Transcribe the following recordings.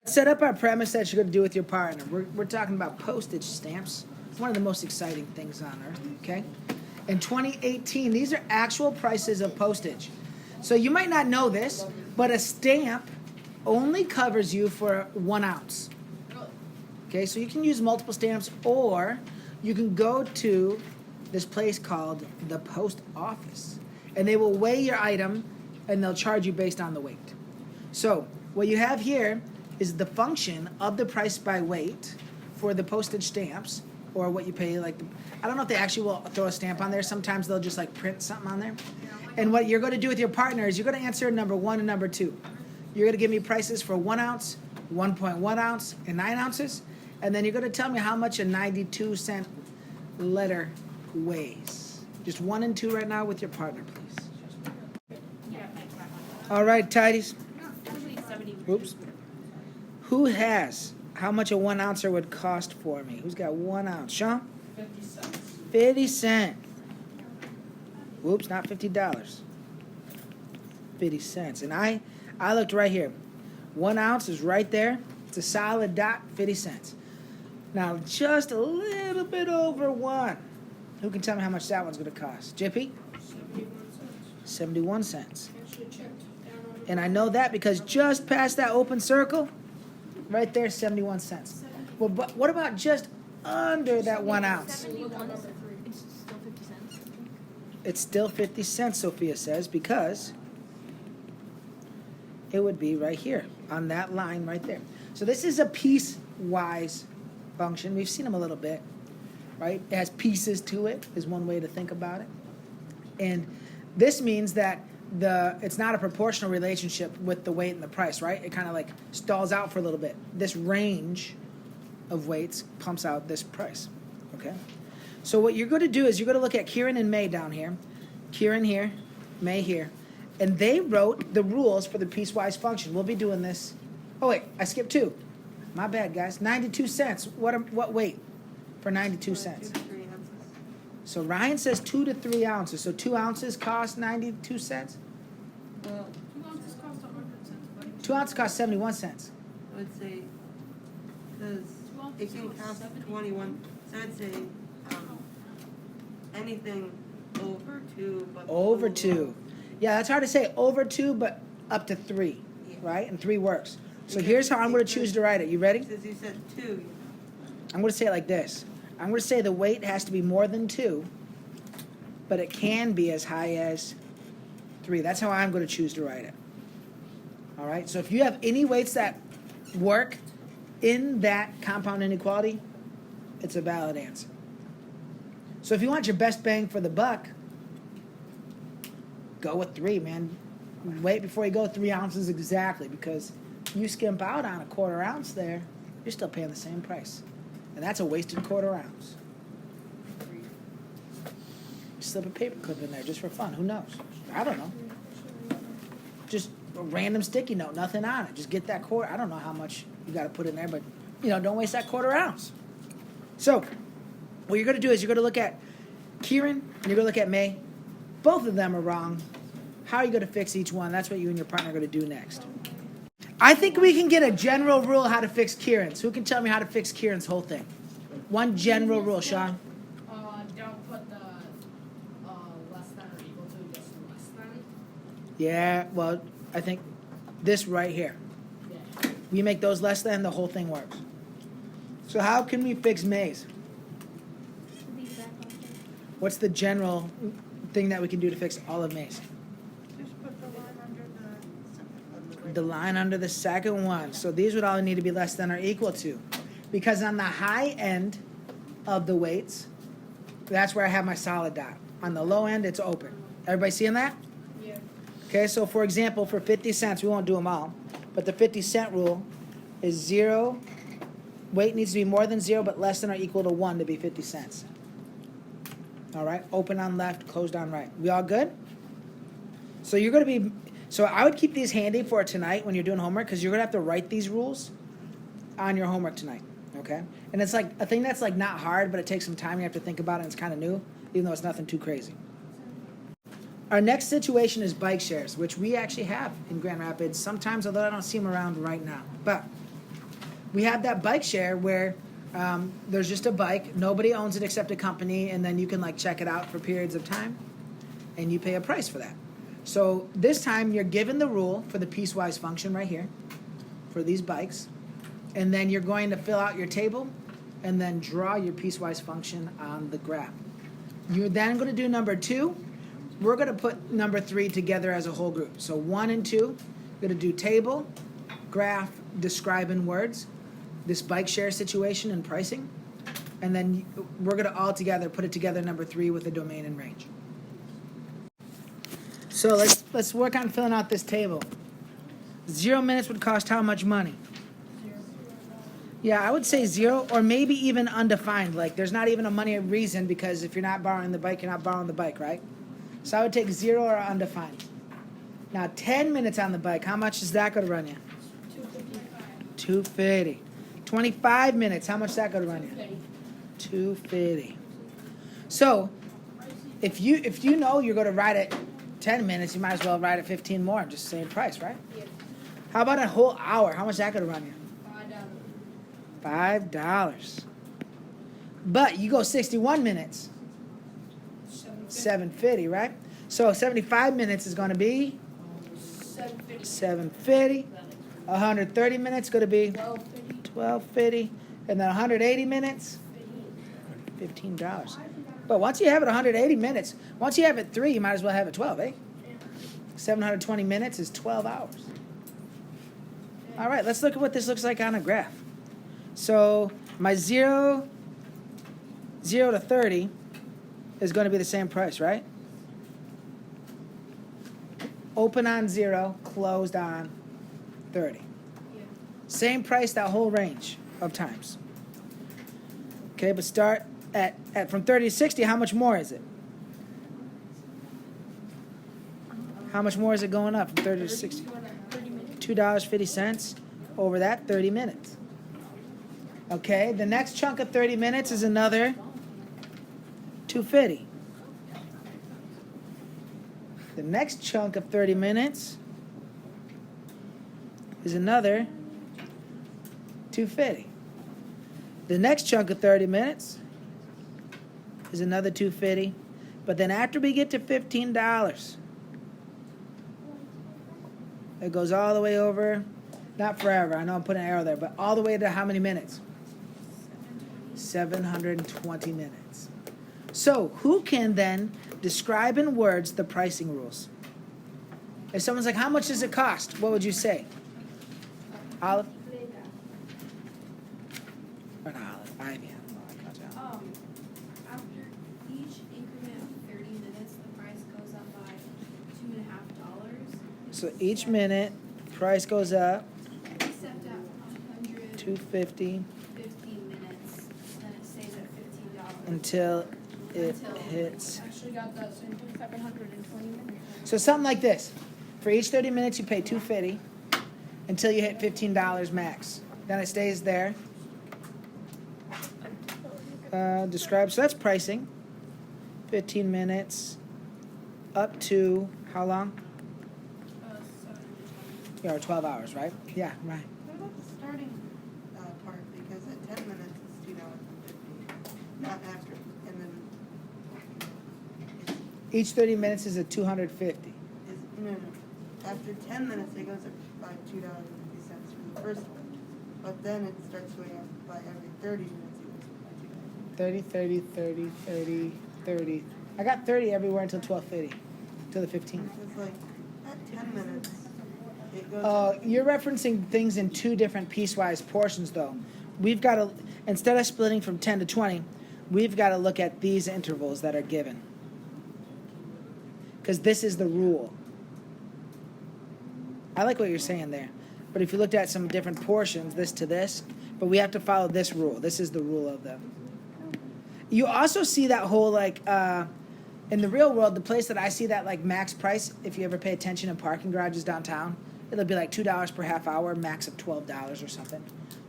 Set up our premise that you're going to do with your partner. We're talking about postage stamps. It's one of the most exciting things on earth, okay? In 2018, these are actual prices of postage. So you might not know this, but a stamp only covers you for 1 ounce. Okay, so you can use multiple stamps, or you can go to this place called the post office, and they will weigh your item, and they'll charge you based on the weight. So what you have here is the function of the price by weight for the postage stamps, or what you pay. Like, I don't know if they actually will throw a stamp on there. Sometimes they'll just like print something on there. And what you're going to do with your partner is you're going to answer number 1 and number 2. You're going to give me prices for 1 ounce, 1.1 ounce, and 9 ounces. And then you're going to tell me how much a 92-cent letter weighs. Just 1 and 2 right now with your partner, please. All right, tidies. Oops. Who has how much a 1 ouncer would cost for me? Who's got 1 ounce? Sean? 50 cents. 50 cents. Whoops, not $50. 50 cents. And I looked right here. 1 ounce is right there. It's a solid dot, 50 cents. Now, just a little bit over 1. Who can tell me how much that one's going to cost? JP? 71 cents. And I know that because just past that open circle, right there, 71 cents. Well, but what about just under that 1 ounce? 71 is it's still 50 cents. It's still 50 cents, Sophia says, because it would be right here on that line right there. So this is a piecewise function. We've seen them a little bit, right? It has pieces to it is one way to think about it. And this means that it's not a proportional relationship with the weight and the price, right? It kind of like stalls out for a little bit. This range of weights pumps out this price, okay? So what you're going to do is you're going to look at Kieran and May down here. Kieran here, May here. And they wrote the rules for the piecewise function. We'll be doing this. Oh, wait, I skipped 2. My bad, guys. 92 cents. What weight for 92 cents? 2 to 3 ounces. So Ryan says 2 to 3 ounces. So 2 ounces cost 92 cents? Well, 2 ounces cost 100 cents, buddy. 2 ounces cost 71 cents. I would say, because it can cost 21, so I'd say anything over 2. But Over 2. Yeah, that's hard to say. Over 2, but up to 3, Yeah. right? And 3 works. So Okay. here's how I'm going to choose to write it. You ready? Since you said 2, I'm going to say it like this. I'm going to say the weight has to be more than 2, but it can be as high as 3. That's how I'm going to choose to write it. All right? So if you have any weights that work in that compound inequality, it's a valid answer. So if you want your best bang for the buck, go with 3, man. Wait before you go 3 ounces exactly, because you skimp out on a 1/4 ounce there, you're still paying the same price. And that's a wasted 1/4 ounce. Slip a paper clip in there just for fun. Who knows? I don't know. Just a random sticky note, nothing on it. Just get that 1/4. I don't know how much you got to put in there, but, don't waste that 1/4 ounce. So what you're going to do is you're going to look at Kieran and you're going to look at May. Both of them are wrong. How are you going to fix each one? That's what you and your partner are going to do next. I think we can get a general rule how to fix Kieran's. Who can tell me how to fix Kieran's whole thing? One general rule, Sean. Don't put the less than or equal to, just less than. Yeah, well, I think this right here. Yeah. We make those less than, the whole thing works. So how can we fix May's? What's the general thing that we can do to fix all of May's? just put the line under the The line under the second one. So these would all need to be less than or equal to. Because on the high end of the weights, that's where I have my solid dot. On the low end, it's open. Everybody seeing that? Yeah. Okay, so for example, for 50 cents, we won't do them all, but the 50-cent rule is 0. Weight needs to be more than 0, but less than or equal to 1 to be 50 cents. All right, open on left, closed on right. We all good? So you're going to be... So I would keep these handy for tonight when you're doing homework, because you're going to have to write these rules on your homework tonight, okay? And it's like a thing that's like not hard, but it takes some time. You have to think about it, and it's kind of new, even though it's nothing too crazy. Our next situation is bike shares, which we actually have in Grand Rapids sometimes, although I don't see them around right now. But We have that bike share where there's just a bike, nobody owns it except a company, and then you can like check it out for periods of time, and you pay a price for that. So this time you're given the rule for the piecewise function right here for these bikes, and then you're going to fill out your table and then draw your piecewise function on the graph. You're then going to do number 2. We're going to put number 3 together as a whole group. So 1 and 2, we're going to do table, graph, describe in words, this bike share situation and pricing, and then we're going to all together put it together number 3 with a domain and range. So let's work on filling out this table. 0 minutes would cost how much money? Yeah, I would say 0 or maybe even undefined. Like there's not even a money reason because if you're not borrowing the bike, you're not borrowing the bike, right? So I would take 0 or undefined. Now 10 minutes on the bike, how much is that going to run you? $250. 25 minutes, how much is that going to run you? $250. So if you know you're going to ride it 10 minutes, you might as well ride it 15 more, just the same price, right? Yeah. How about a whole hour? How much is that going to run you? $5. But you go 61 minutes, $750, right? So 75 minutes is going to be $750. 130 minutes going to be $12.50, and then 180 minutes, $15. But once you have it 180 minutes, once you have it 3, you might as well have it 12, eh? 720 minutes is 12 hours. All right, let's look at what this looks like on a graph. So my 0 to 30 is going to be the same price, right? Open on 0, closed on 30. Same price that whole range of times. Okay, but start at from 30 to 60, how much more is it? How much more is it going up from 30 to 60? $2.50 over that 30 minutes. Okay, the next chunk of 30 minutes is another $2.50. The next chunk of 30 minutes is another $2.50. The next chunk of 30 minutes is another $2.50. But then after we get to $15, it goes all the way over, not forever, I know I'm putting an arrow there, but all the way to how many minutes? 720 minutes. So who can then describe in words the pricing rules? If someone's like, how much does it cost? What would you say? Olive? Or not Olive, Ivy. After each increment of 30 minutes, the price goes up by $2.50. So each minute, price goes up, Except at 100, 250 15 minutes, then it stays at $15. until it Until- hits. Actually got that same thing. 720 minutes. So something like this. For each 30 minutes, you pay $2.50 until you hit $15 max. Then it stays there. Describe. So that's pricing. 15 minutes up to how long? Yeah, or 12 hours, right? Yeah, right. What about the starting part? Because at 10 minutes it's $2.50. Not after, and then Each 30 minutes is a 250. no. After 10 minutes it goes up by $2.50 for the first one, but then it starts going up by every 30 minutes. It goes by $2. 30, 30, 30, 30, 30. I got 30 everywhere until 12:50, till the 15. It's like at 10 minutes it goes. You're referencing things in 2 different piecewise portions, though. We've got to, instead of splitting from 10 to 20, we've got to look at these intervals that are given. Because this is the rule. I like what you're saying there. But if you looked at some different portions, this to this, but we have to follow this rule. This is the rule of them. You also see that whole, like, in the real world, the place that I see that, like, max price, if you ever pay attention in parking garages downtown, it'll be like $2 per half hour, max of $12 or something.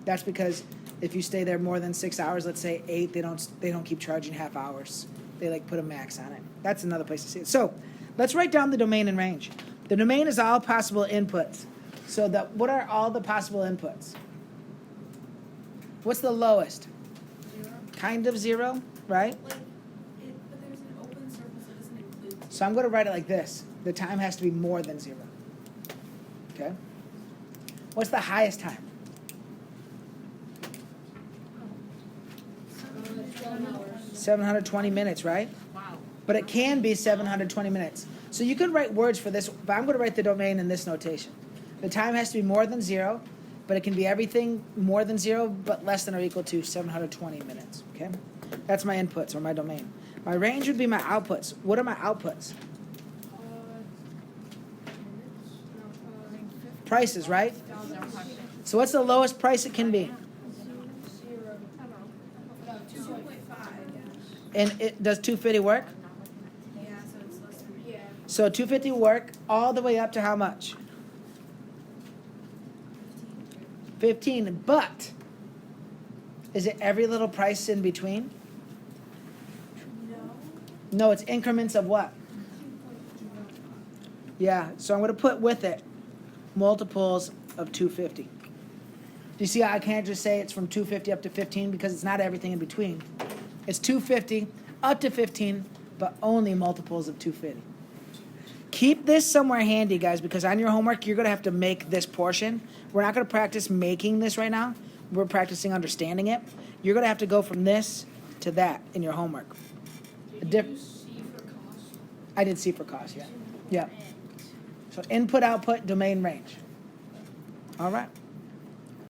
That's because if you stay there more than 6 hours, let's say 8, they don't keep charging half hours. They, like, put a max on it. That's another place to see it. So let's write down the domain and range. The domain is all possible inputs. So what are all the possible inputs? What's the lowest? 0. Kind of 0, right? Like, but there's an open circle, so it doesn't include. So I'm going to write it like this. The time has to be more than 0. Okay? What's the highest time? 12 hours. 720 minutes, right? Wow. But it can be 720 minutes. So you could write words for this, but I'm going to write the domain in this notation. The time has to be more than 0, but it can be everything more than 0, but less than or equal to 720 minutes. Okay? That's my inputs or my domain. My range would be my outputs. What are my outputs? Prices, right? So what's the lowest price it can be? 2.5. And it does 250 work? Yeah, so it's less than. Yeah. So 250 work all the way up to how much? 15. But is it every little price in between? No. No, it's increments of what? Yeah, so I'm going to put with it multiples of 250. Do you see how I can't just say it's from 250 up to 15 because it's not everything in between. It's 250 up to 15, but only multiples of 250. Keep this somewhere handy, guys, because on your homework, you're going to have to make this portion. We're not going to practice making this right now. We're practicing understanding it. You're going to have to go from this to that in your homework. Did you use C for cost? I did C for cost, yeah. Yeah. So input, output, domain, range. All right.